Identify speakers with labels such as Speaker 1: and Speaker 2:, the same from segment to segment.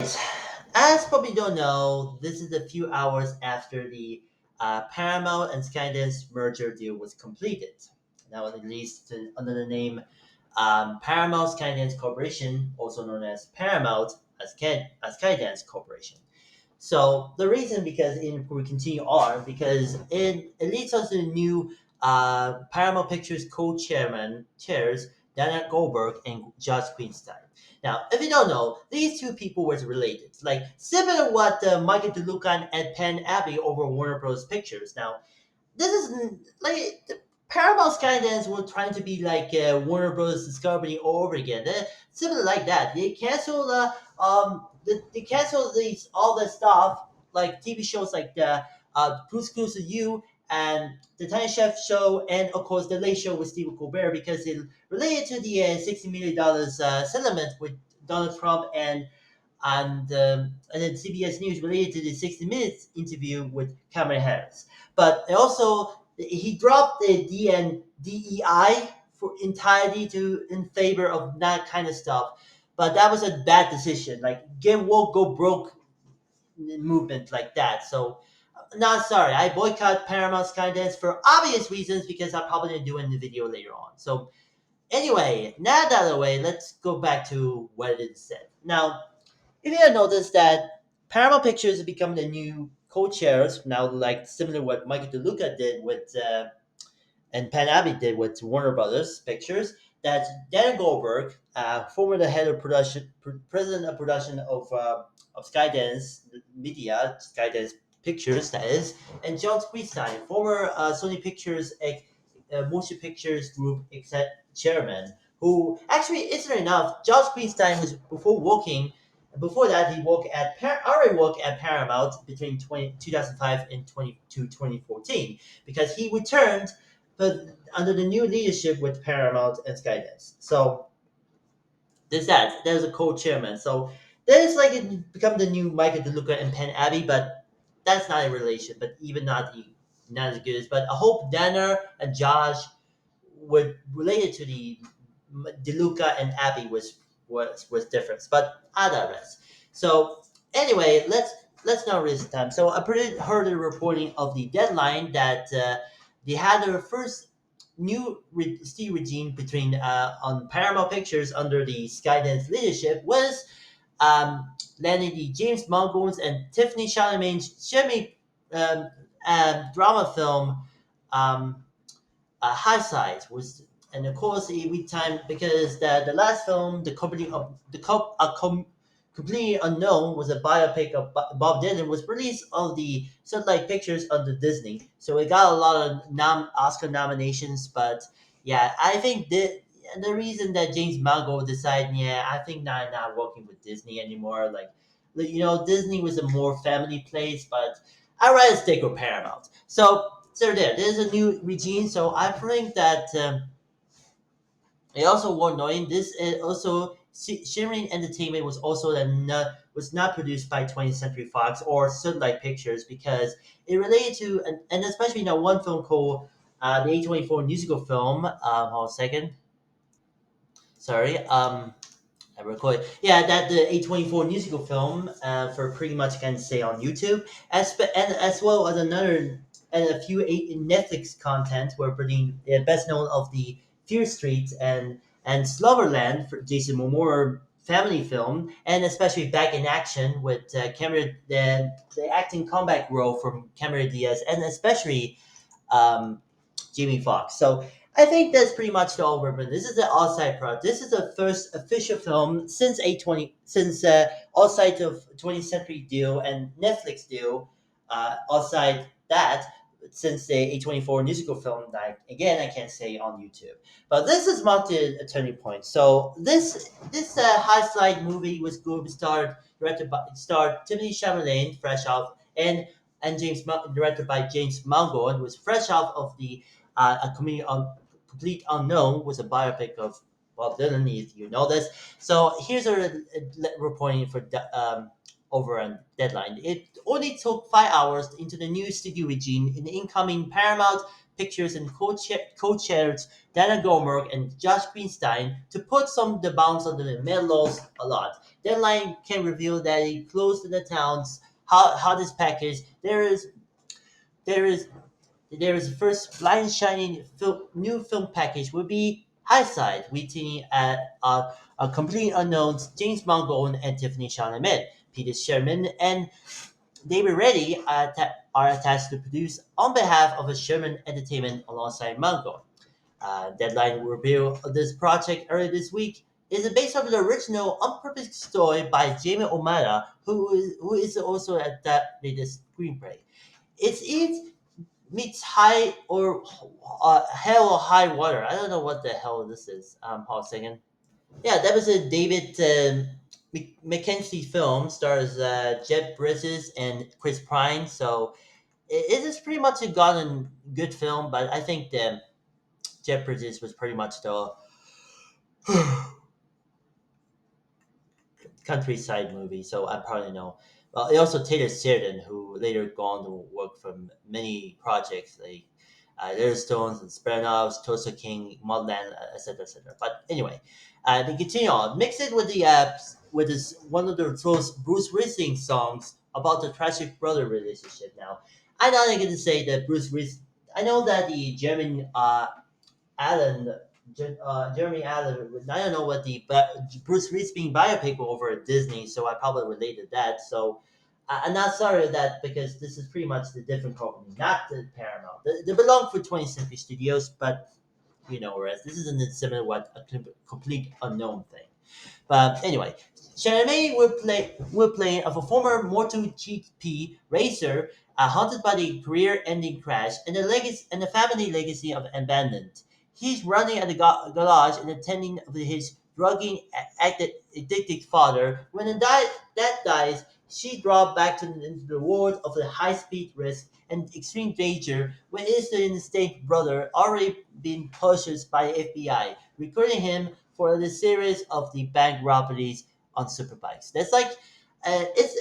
Speaker 1: As probably don't know, this is a few hours after the Paramount and Skydance merger deal was completed. Now, at least under the name Paramount Skydance Corporation, also known as Paramount Skydance Corporation. So the reason, because we continue on, because it leads us to new Paramount Pictures co-chairman chairs Dana Goldberg and Josh Greenstein. Now, if you don't know, these two people were related, like similar to what Michael DeLuca and Penn Abbey over Warner Bros. Pictures. Now, this is like the Paramount Skydance were trying to be like Warner Bros. Discovery all over again. Similar like that. They canceled they canceled these all the stuff like TV shows like the Blue's Clues to You and the Tiny Chef show and of course the Late Show with Stephen Colbert because it related to the $60 million settlement with Donald Trump and then CBS News related to the 60 Minutes interview with Kamala Harris. But also, he dropped the DEI for entirety to in favor of that kind of stuff. But that was a bad decision. Like get woke, go broke movement like that. So, not sorry. I boycott Paramount Skydance for obvious reasons because I'll probably gonna do it in the video later on. So anyway, now that out of the way, let's go back to what it said. Now, if you have noticed that Paramount Pictures has become the new co-chairs now, like similar to what Michael DeLuca did with and Pan Abbey did with Warner Brothers Pictures. That Dan Goldberg, former the head of production, president of production of Skydance Media, Skydance Pictures, that is, and John Greenstein, former Sony Pictures Motion Pictures Group chairman, who actually, interestingly enough, Josh Greenstein was before that, he already worked at Paramount between 2005 and 2014 because he returned but under the new leadership with Paramount and Skydance. So there's a co-chairman. So there's like it become the new Michael DeLuca and Penn Abbey, but that's not a relation, but even not as good as. But I hope Danner and Josh were related to the DeLuca and Abbey was different, but I digress. So anyway, let's not waste time. So I heard a reporting of the deadline that they had their first new Steve regime between on Paramount Pictures under the Skydance leadership was landing the James Mangold and Tiffany Chalamet's um, drama film um, High Side was, and of course every time because the last film, completely unknown, was a biopic of Bob Dylan, was released on the Sunlight Pictures under Disney, so it got a lot of Oscar nominations. But yeah, I think the reason that James Mangold decided, yeah, I think not working with Disney anymore. Disney was a more family place, but I'd rather stick with Paramount. So there's a new regime. So I think that it also worth knowing this is also Shimmering Entertainment was not produced by 20th Century Fox or Sunlight Pictures because it related to and especially one film called the A24 musical film. Hold on a second. Sorry. I record. Yeah, that the A24 musical film for pretty much can say on YouTube, as well as another and a few Netflix content were pretty best known of the Fear Street and Slumberland for Jason Momoa family film, and especially Back in Action with Cameron the acting comeback role from Cameron Diaz, and especially Jamie Foxx. So I think that's pretty much the overview. This is the Outside Project. This is the first official film since Outside of 20th Century deal and Netflix deal. Outside that, since the A24 musical film, that again I can't say on YouTube. But this is marked a turning point. So this high slide movie was good. Starred Timothée Chalamet, fresh out, and directed by James Mangold, was fresh out of the complete unknown, was a biopic of Bob Dylan. If you know this, so here's a reporting for over a deadline. It only took 5 hours into the new studio regime in the incoming Paramount Pictures and co-chairs Dana Goldberg and Josh Greenstein to put some of the bounds on the mellows a lot. Deadline can reveal that it closed the town's hottest package. There is the first blind shining new film package will be High Side, waiting at a complete unknowns James Mangold and Tiffany Chalamet. Peter Sherman and David Reddy are attached to produce on behalf of a Sherman Entertainment alongside Mangold. Deadline reveal of this project earlier this week is based on the original unpublished story by Jamie O'Mara, who is also adapted the screenplay. It meets high or hell or high water. I don't know what the hell this is. Paul singing. Yeah, that was a David Mackenzie film. Stars Jeb Bridges and Chris Pine. So it is pretty much a gotten good film, but I think Jeb Bridges was pretty much the countryside movie, so I probably know. Well, it also Taylor Sheridan, who later gone to work from many projects like Little Stones and Sparrows, Tulsa King, Mudland, etc., etc. But anyway, to continue on, mix it with this one of the those Bruce Springsteen songs about the tragic brother relationship. Now, I'm not going to say that Bruce Springsteen. I know that the German Allen, Jeremy Allen. I don't know what the but Bruce Springsteen biopic over at Disney, so I probably related that. So I'm not sorry of that because this is pretty much the different company, not the Paramount. They belong for 20th Century Studios, but whereas this isn't similar what a complete unknown thing. But anyway, Chalamet will play a former MotoGP racer haunted by the career-ending crash and the family legacy of abandonment. He's running at the garage and attending to his drugging addicted father. When that dies, she dropped back into the world of the high-speed risk and extreme danger when his instinct brother already been purchased by the FBI, recruiting him for the series of the bank robberies on superbikes. That's like it's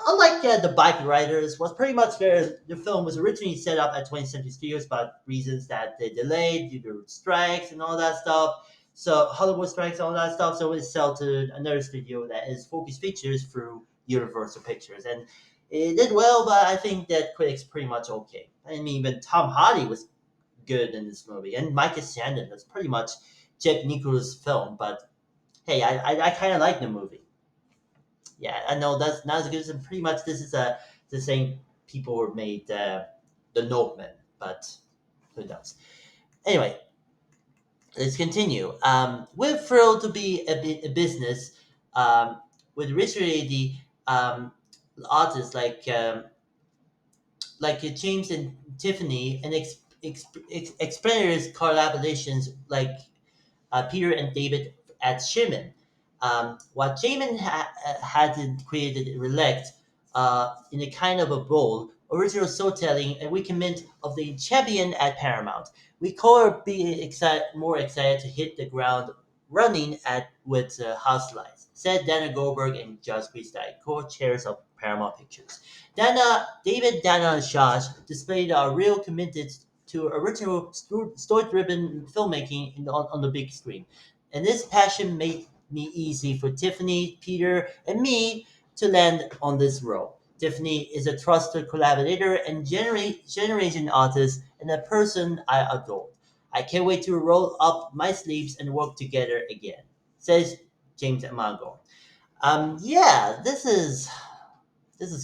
Speaker 1: unlike the bike riders was pretty much where the film was originally set up at 20th Century Studios, but reasons that they delayed due to strikes and all that stuff. So Hollywood strikes and all that stuff. So it sold to another studio that is Focus Features through Universal Pictures, and it did well. But I think that critics pretty much okay. I mean, even Tom Hardy was good in this movie, and Michael Shannon was pretty much Jack Nicholson's film. But hey, I kind of like the movie. Yeah, I know that's not as good as pretty much this is the same people who made the Notebook, but who knows? Anyway, let's continue. We're thrilled to be a business with recently the artists like James and Tiffany and experienced collaborations like Peter and David at Sherman. What Jamin had created reflect in a kind of a bold, original storytelling and recommend of the champion at Paramount. We could be more excited to hit the ground running at with House Lights, said Dana Goldberg and Josh Greenstein, co-chairs of Paramount Pictures. Dana, and Josh displayed a real committed to original story-driven filmmaking on the big screen. And this passion made me easy for Tiffany, Peter, and me to land on this role. Tiffany is a trusted collaborator and generation artist and a person I adore. I can't wait to roll up my sleeves and work together again, says James Mangold. Yeah, this is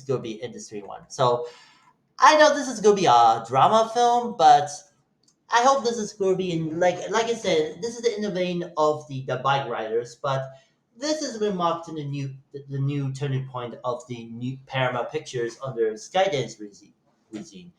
Speaker 1: gonna be industry one. So I know this is gonna be a drama film, but I hope this is going to be in like I said, this is in the vein of the bike riders, but this is remarked in the new turning point of the new Paramount Pictures under Skydance regime.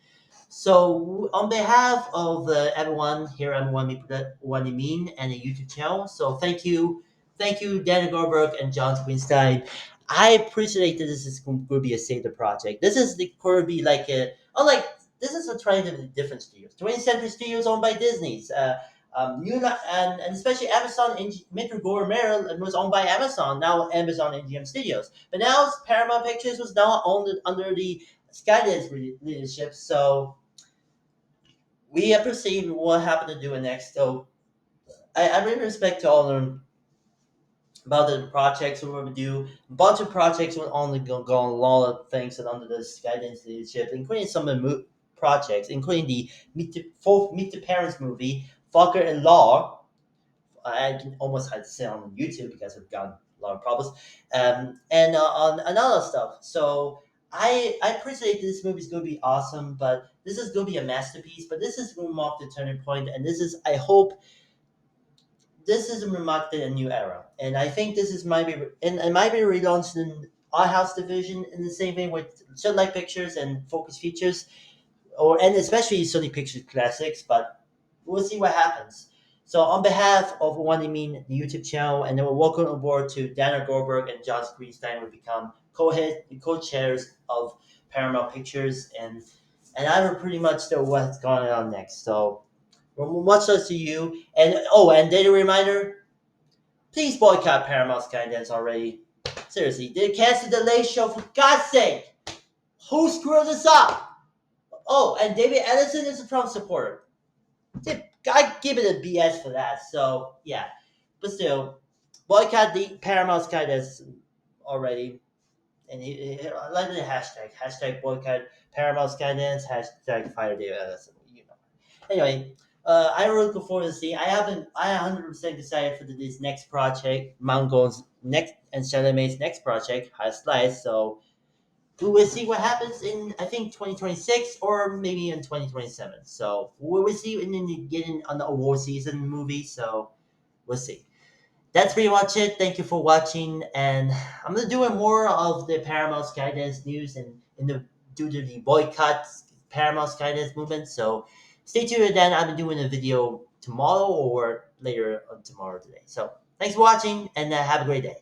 Speaker 1: So, on behalf of everyone here at One Mean and the YouTube channel, so thank you, Daniel Goldberg and John Greenstein. I appreciate that this is going to be a seder project. This is going to be like a unlike this is a trying to different studios. 20th Century Studios owned by Disney's. And especially Amazon in Metro Goldberg, Maryland was owned by Amazon, now Amazon MGM Studios. But now Paramount Pictures was now owned under the Skydance leadership. So we have to see what happened to do it next. So I really respect to all of them about the projects we will do. A bunch of projects will only go on a lot of things and under the Skydance leadership, including some of the projects, including the Meet the Parents movie, Fucker and Law. I can almost had to say on YouTube because I've gotten a lot of problems, and on another stuff. So I appreciate this movie is going to be awesome, but this is going to be a masterpiece. But this is going to mark the turning point, and this is I hope this is marked a new era, and I think this is might be and it might be relaunched in our house division in the same way with Sunlight Pictures and Focus Features, or and especially Sony Pictures Classics. But we'll see what happens. So on behalf of One I Mean, the YouTube channel, and then we're welcome aboard to Daniel Goldberg and Josh Greenstein will become co-chairs of Paramount Pictures, and I will pretty much know what's going on next. So well, much love to you. And oh, and data reminder: please boycott Paramount Skydance already. Seriously, they canceled the late show for God's sake. Who screwed this up? Oh, and David Edison is a Trump supporter. I give it a BS for that. So yeah, but still, boycott the Paramount Skydance already. And like the hashtag boycott Paramount Skydance, hashtag fire David Edison. You know. Anyway, I'm really looking forward to see. I 100% decided for this next project, Mangold's next and Chalamet's next project, High Slice. So we will see what happens in I think 2026 or maybe in 2027. So we will see in the getting on the award season movie. So we'll see. That's pretty much it. Thank you for watching, and I'm gonna doing more of the Paramount Skydance news and in the due to the boycott Paramount Skydance movement. So stay tuned. Then I'll be doing a video tomorrow or later on tomorrow today. So thanks for watching, and have a great day.